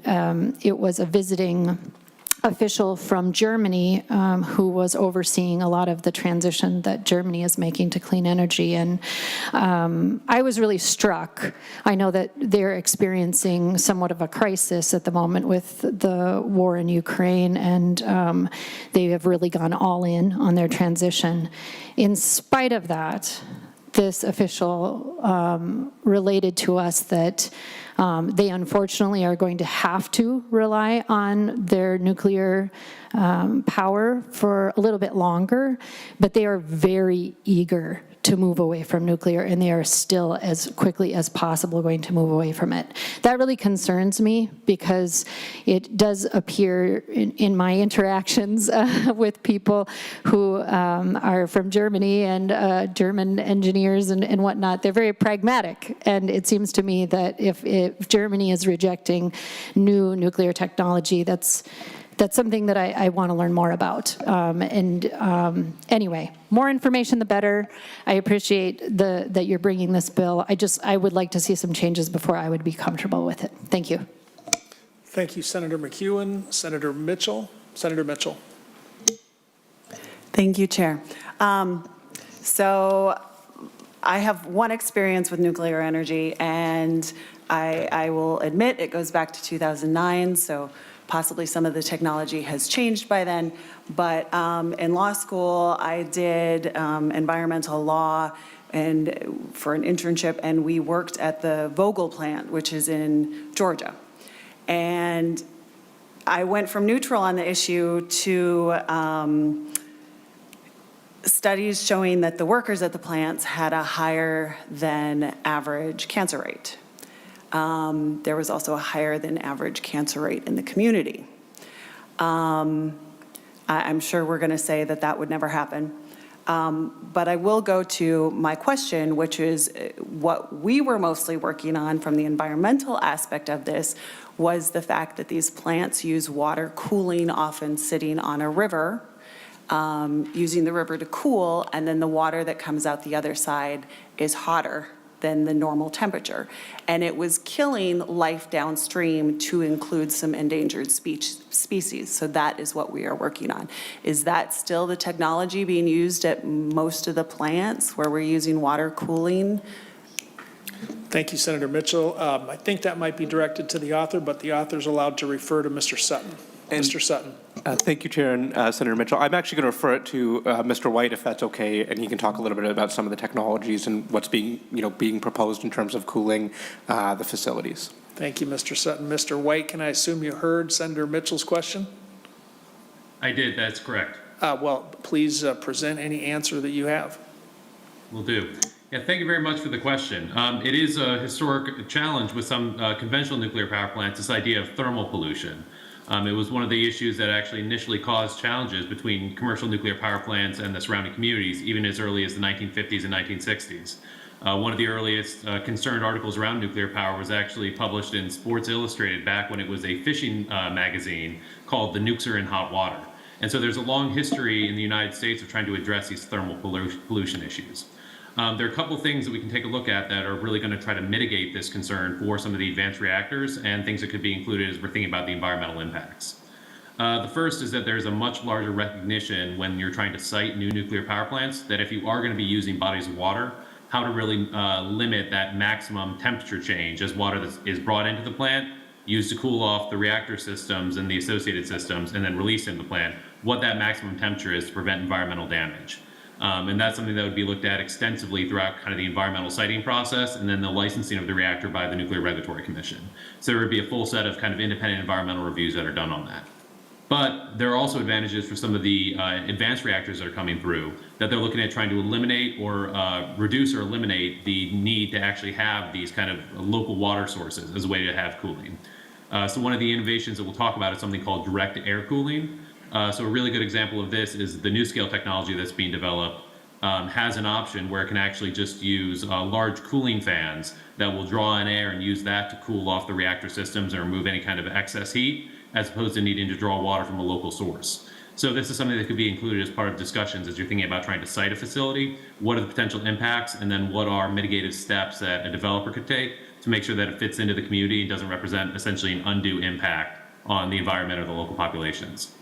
it was a visiting official from Germany who was overseeing a lot of the transition that Germany is making to clean energy. And I was really struck. I know that they're experiencing somewhat of a crisis at the moment with the war in Ukraine, and they have really gone all in on their transition. In spite of that, this official related to us that they unfortunately are going to have to rely on their nuclear power for a little bit longer, but they are very eager to move away from nuclear, and they are still as quickly as possible going to move away from it. That really concerns me because it does appear in my interactions with people who are from Germany and German engineers and whatnot. They're very pragmatic, and it seems to me that if Germany is rejecting new nuclear technology, that's something that I want to learn more about. Anyway, more information the better. I appreciate that you're bringing this bill. I would like to see some changes before I would be comfortable with it. Thank you. Thank you, Senator McEwen. Senator Mitchell. Senator Mitchell. Thank you, Chair. So I have one experience with nuclear energy, and I will admit it goes back to 2009, so Possibly some of the technology has changed by then, but in law school, I did environmental law and for an internship, and we worked at the Vogel plant, which is in Georgia. And I went from neutral on the issue to studies showing that the workers at the plants had a higher than average cancer rate. There was also a higher than average cancer rate in the community. I'm sure we're going to say that that would never happen. But I will go to my question, which is what we were mostly working on from the environmental aspect of this was the fact that these plants use water cooling, often sitting on a river, using the river to cool, and then the water that comes out the other side is hotter than the normal temperature. And it was killing life downstream to include some endangered species. So that is what we are working on. Is that still the technology being used at most of the plants where we're using water cooling? Thank you, Senator Mitchell. I think that might be directed to the author, but the author's allowed to refer to Mr. Sutton. Mr. Sutton. Thank you, Chair and Senator Mitchell. I'm actually going to refer it to Mr. White, if that's okay, and he can talk a little bit about some of the technologies and what's being proposed in terms of cooling the facilities. Thank you, Mr. Sutton. Mr. White, can I assume you heard Senator Mitchell's question? I did, that's correct. Well, please present any answer that you have. Will do. Yeah, thank you very much for the question. It is a historic challenge with some conventional nuclear power plants, this idea of thermal pollution. It was one of the issues that actually initially caused challenges between commercial nuclear power plants and the surrounding communities, even as early as the 1950s and 1960s. One of the earliest concerned articles around nuclear power was actually published in Sports Illustrated back when it was a fishing magazine called The Nukes Are in Hot Water. And so there's a long history in the United States of trying to address these thermal pollution issues. There are a couple of things that we can take a look at that are really going to try to mitigate this concern for some of the advanced reactors and things that could be included as we're thinking about the environmental impacts. The first is that there's a much larger recognition when you're trying to site new nuclear power plants that if you are going to be using bodies of water, how to really limit that maximum temperature change as water that is brought into the plant, used to cool off the reactor systems and the associated systems, and then released into the plant, what that maximum temperature is to prevent environmental damage. And that's something that would be looked at extensively throughout kind of the environmental siting process and then the licensing of the reactor by the Nuclear Regulatory Commission. So there would be a full set of kind of independent environmental reviews that are done on that. But there are also advantages for some of the advanced reactors that are coming through that they're looking at trying to eliminate or reduce or eliminate the need to actually have these kind of local water sources as a way to have cooling. So one of the innovations that we'll talk about is something called direct air cooling. So a really good example of this is the NuScale technology that's being developed has an option where it can actually just use large cooling fans that will draw in air and use that to cool off the reactor systems and remove any kind of excess heat, as opposed to needing to draw water from a local source. So this is something that could be included as part of discussions as you're thinking about trying to site a facility. What are the potential impacts, and then what are mitigative steps that a developer could take to make sure that it fits into the community and doesn't represent essentially an undue impact on the environment or the local populations.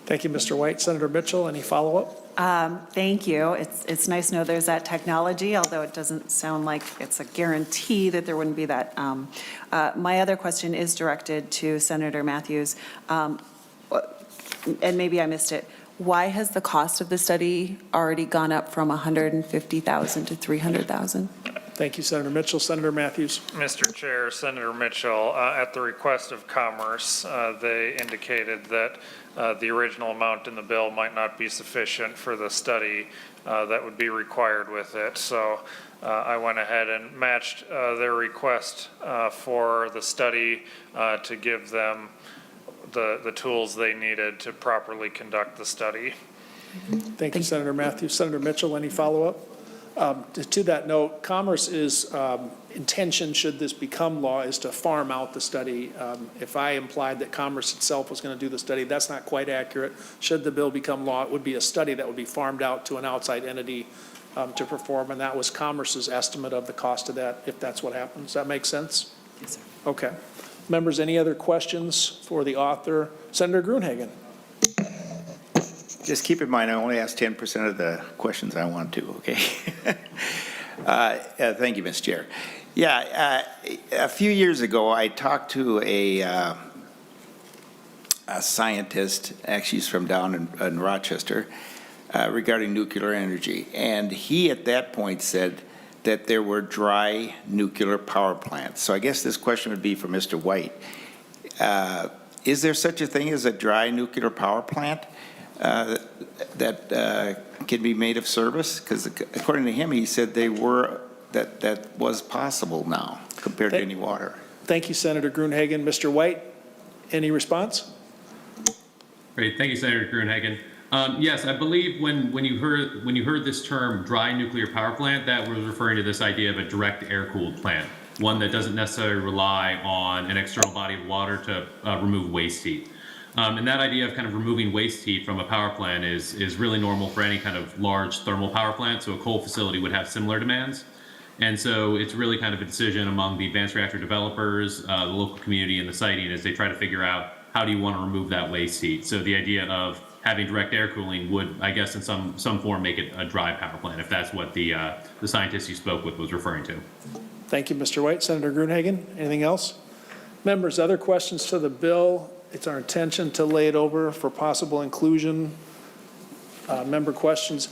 Thank you, Mr. White. Senator Mitchell, any follow-up? Thank you. It's nice to know there's that technology, although it doesn't sound like it's a guarantee that there wouldn't be that. My other question is directed to Senator Mathews, and maybe I missed it. Why has the cost of the study already gone up from $150,000 to $300,000? Thank you, Senator Mitchell. Senator Mathews. Mr. Chair, Senator Mitchell, at the request of Commerce, they indicated that the original amount in the bill might not be sufficient for the study that would be required with it. So I went ahead and matched their request for the study to give them the tools they needed to properly conduct the study. Thank you, Senator Mathews. Senator Mitchell, any follow-up? To that note, Commerce's intention, should this become law, is to farm out the study. If I implied that Commerce itself was going to do the study, that's not quite accurate. Should the bill become law, it would be a study that would be farmed out to an outside entity to perform, and that was Commerce's estimate of the cost of that, if that's what happens. Does that make sense? Yes, sir. Okay. Members, any other questions for the author? Senator Gruenhagen. Just keep in mind, I only asked 10% of the questions I want to, okay? Thank you, Ms. Chair. Yeah, a few years ago, I talked to a a scientist, actually he's from down in Rochester, regarding nuclear energy. And he at that point said that there were dry nuclear power plants. So I guess this question would be for Mr. White. Is there such a thing as a dry nuclear power plant that can be made of service? Because according to him, he said that was possible now compared to any water. Thank you, Senator Gruenhagen. Mr. White, any response? Great, thank you, Senator Gruenhagen. Yes, I believe when you heard this term dry nuclear power plant, that was referring to this idea of a direct air-cooled plant, one that doesn't necessarily rely on an external body of water to remove waste heat. And that idea of kind of removing waste heat from a power plant is really normal for any kind of large thermal power plant, so a coal facility would have similar demands. And so it's really kind of a decision among the advanced reactor developers, the local community, and the siting as they try to figure out how do you want to remove that waste heat. So the idea of having direct air cooling would, I guess, in some form make it a dry power plant, if that's what the scientist you spoke with was referring to. Thank you, Mr. White. Senator Gruenhagen, anything else? Members, other questions to the bill? It's our intention to lay it over for possible inclusion. Member questions.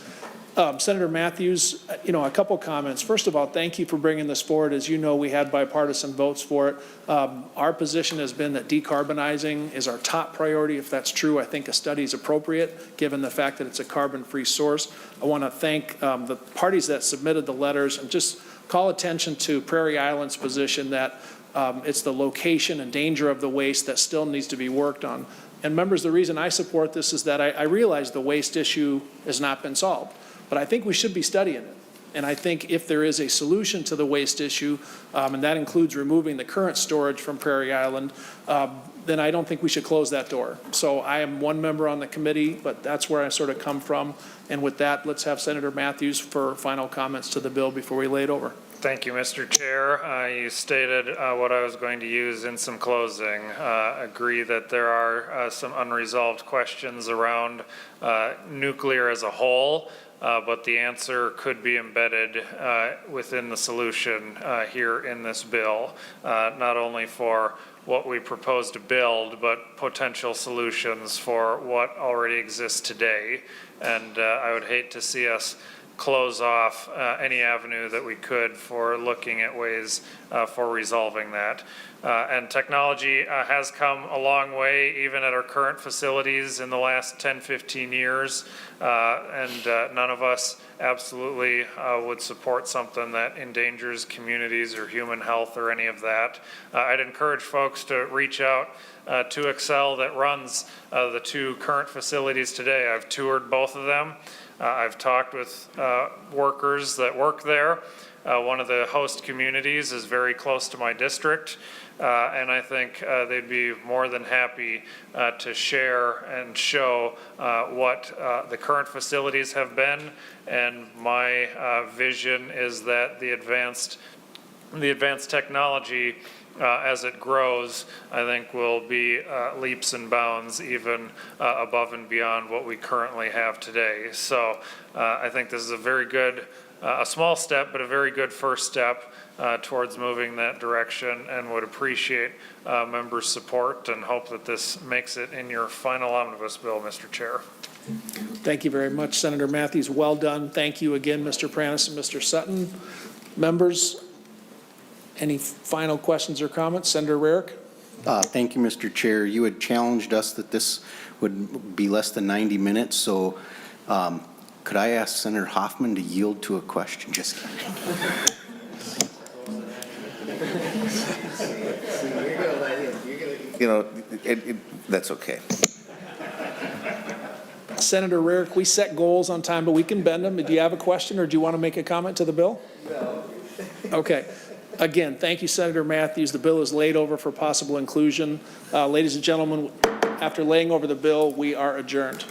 Senator Mathews, a couple comments. First of all, thank you for bringing this forward. As you know, we had bipartisan votes for it. Our position has been that decarbonizing is our top priority. If that's true, I think a study is appropriate, given the fact that it's a carbon-free source. I want to thank the parties that submitted the letters and just call attention to Prairie Island's position that it's the location and danger of the waste that still needs to be worked on. And members, the reason I support this is that I realize the waste issue has not been solved. But I think we should be studying it. And I think if there is a solution to the waste issue, and that includes removing the current storage from Prairie Island, then I don't think we should close that door. So I am one member on the committee, but that's where I sort of come from. And with that, let's have Senator Mathews for final comments to the bill before we lay it over. Thank you, Mr. Chair. You stated what I was going to use in some closing. Agree that there are some unresolved questions around nuclear as a whole. But the answer could be embedded within the solution here in this bill, not only for what we propose to build, but potential solutions for what already exists today. And I would hate to see us close off any avenue that we could for looking at ways for resolving that. And technology has come a long way, even at our current facilities in the last 10, 15 years. And none of us absolutely would support something that endangers communities or human health or any of that. I'd encourage folks to reach out to Excel that runs the two current facilities today. I've toured both of them. I've talked with workers that work there. One of the host communities is very close to my district, and I think they'd be more than happy to share and show what the current facilities have been. And my vision is that the advanced technology as it grows, I think will be leaps and bounds even above and beyond what we currently have today. So I think this is a very good, a small step, but a very good first step towards moving that direction, and would appreciate members' support and hope that this makes it in your final omnibus bill, Mr. Chair. Thank you very much, Senator Mathews. Well done. Thank you again, Mr. Pranis and Mr. Sutton. Members, any final questions or comments? Senator Rarick? Thank you, Mr. Chair. You had challenged us that this would be less than 90 minutes, so could I ask Senator Hoffman to yield to a question? Just kidding. That's okay. Senator Rarick, we set goals on time, but we can bend them. Do you have a question, or do you want to make a comment to the bill? No. Okay. Again, thank you, Senator Mathews. The bill is laid over for possible inclusion. Ladies and gentlemen, after laying over the bill, we are adjourned.